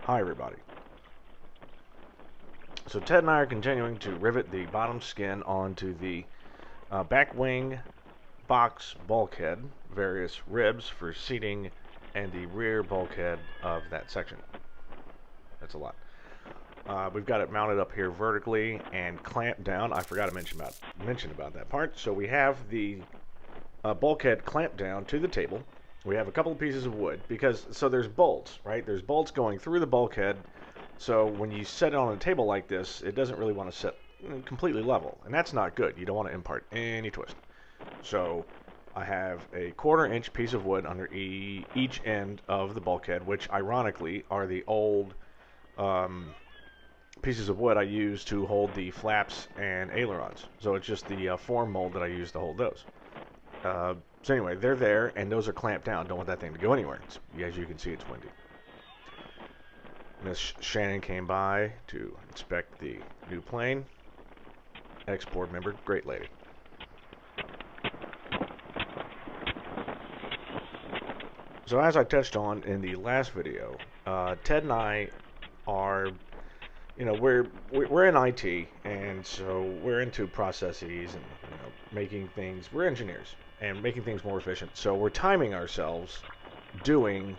Hi everybody. So Ted and I are continuing to rivet the bottom skin onto the back wing box bulkhead, various ribs for seating, and the rear bulkhead of that section. That's a lot. We've got it mounted up here vertically and clamped down. I forgot to mention about that part. So we have the bulkhead clamped down to the table. We have a couple of pieces of wood so there's bolts, right? There's bolts going through the bulkhead. So when you set it on a table like this, it doesn't really want to set completely level, and that's not good. You don't want to impart any twist. So I have a 1/4-inch piece of wood under each end of the bulkhead, which ironically are the old pieces of wood I use to hold the flaps and ailerons. So it's just the form mold that I use to hold those. So anyway, they're there, and those are clamped down. Don't want that thing to go anywhere. As you can see, it's windy. Miss Shannon came by to inspect the new plane. Ex-board member, great lady. So as I touched on in the last video, Ted and I are, we're in IT, and so we're into processes and making things. We're engineers and making things more efficient. So we're timing ourselves doing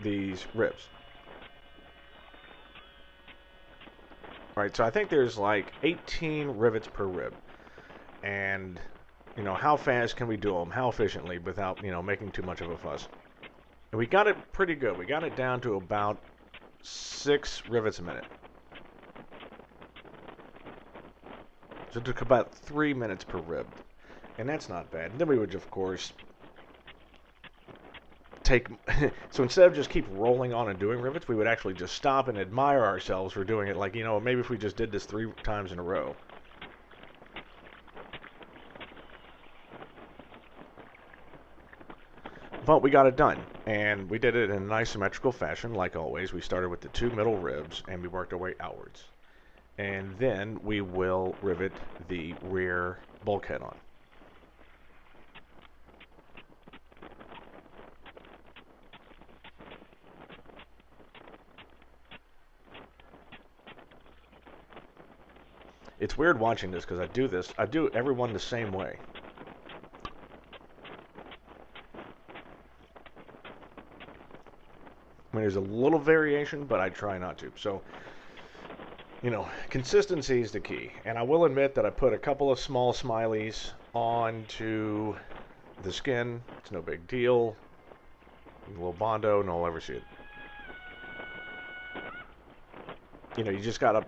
these ribs. Right, so I think there's like 18 rivets per rib, and how fast can we do them, how efficiently, without making too much of a fuss. And we got it pretty good. We got it down to about 6 rivets a minute. So it took about 3 minutes per rib, and that's not bad. And then we would, of course, so instead of just keep rolling on and doing rivets, we would actually just stop and admire ourselves for doing it. Like, maybe if we just did this 3 times in a row. But we got it done, and we did it in a nice symmetrical fashion. Like always, we started with the 2 middle ribs, and we worked our way outwards. And then we will rivet the rear bulkhead on. It's weird watching this because I do everyone the same way. I mean, there's a little variation, but I try not to. So, consistency is the key. And I will admit that I put a couple of small smileys onto the skin. It's no big deal. A little Bondo, no one will ever see it. You just gotta,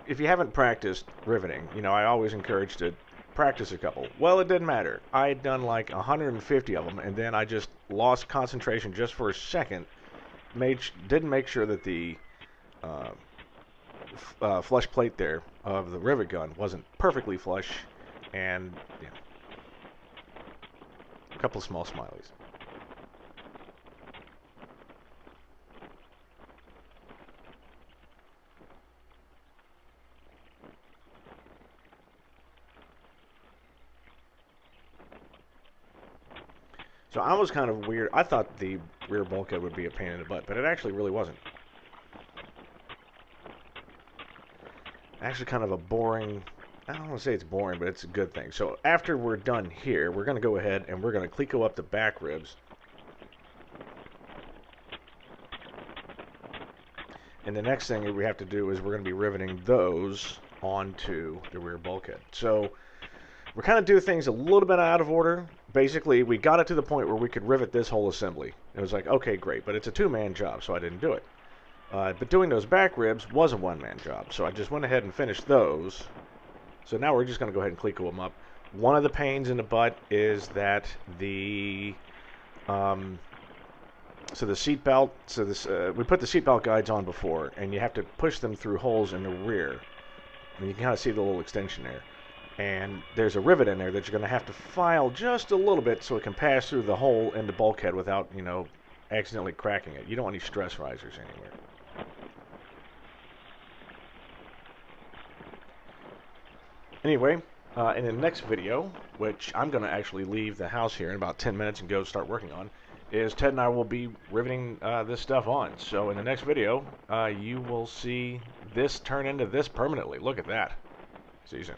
if you haven't practiced riveting, I always encourage to practice a couple. Well, it didn't matter. I had done like 150 of them, and then I just lost concentration just for a second. Didn't make sure that the flush plate there of the rivet gun wasn't perfectly flush, and a couple small smileys. So I was kind of weird. I thought the rear bulkhead would be a pain in the butt, but it actually really wasn't. Actually kind of a boring, I don't want to say it's boring, but it's a good thing. So after we're done here, we're going to go ahead and we're going to cleco up the back ribs. And the next thing we have to do is we're going to be riveting those onto the rear bulkhead. So we're kind of doing things a little bit out of order. Basically, we got it to the point where we could rivet this whole assembly. It was like, okay, great, but it's a 2-man job, so I didn't do it. But doing those back ribs was a 1-man job, so I just went ahead and finished those. So now we're just going to go ahead and cleco them up. One of the pains in the butt is that the seat belt. So this we put the seat belt guides on before, and you have to push them through holes in the rear. And you can kind of see the little extension there. And there's a rivet in there that you're going to have to file just a little bit so it can pass through the hole in the bulkhead without, accidentally cracking it. You don't want any stress risers anywhere. Anyway, in the next video, which I'm going to actually leave the house here in about 10 minutes and go start working on, is Ted and I will be riveting this stuff on. So in the next video, you will see this turn into this permanently. Look at that. See you soon.